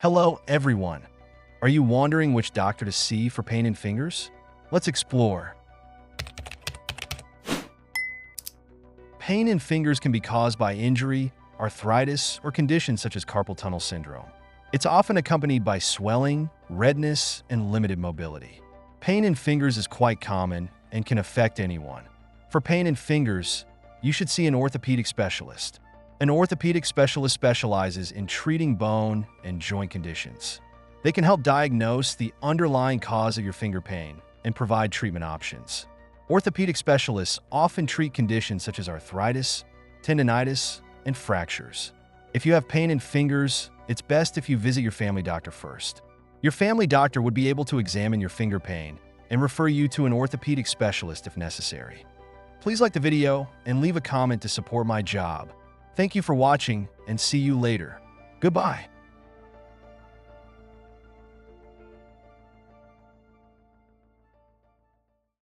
Hello, everyone. Are you wondering which doctor to see for pain in fingers? Let's explore. Pain in fingers can be caused by injury, arthritis, or conditions such as carpal tunnel syndrome. It's often accompanied by swelling, redness, and limited mobility. Pain in fingers is quite common and can affect anyone. For pain in fingers, you should see an orthopedic specialist. An orthopedic specialist specializes in treating bone and joint conditions. They can help diagnose the underlying cause of your finger pain and provide treatment options. Orthopedic specialists often treat conditions such as arthritis, tendinitis, and fractures. If you have pain in fingers, it's best if you visit your family doctor first. Your family doctor would be able to examine your finger pain and refer you to an orthopedic specialist if necessary. Please like the video and leave a comment to support my job. Thank you for watching and see you later. Goodbye.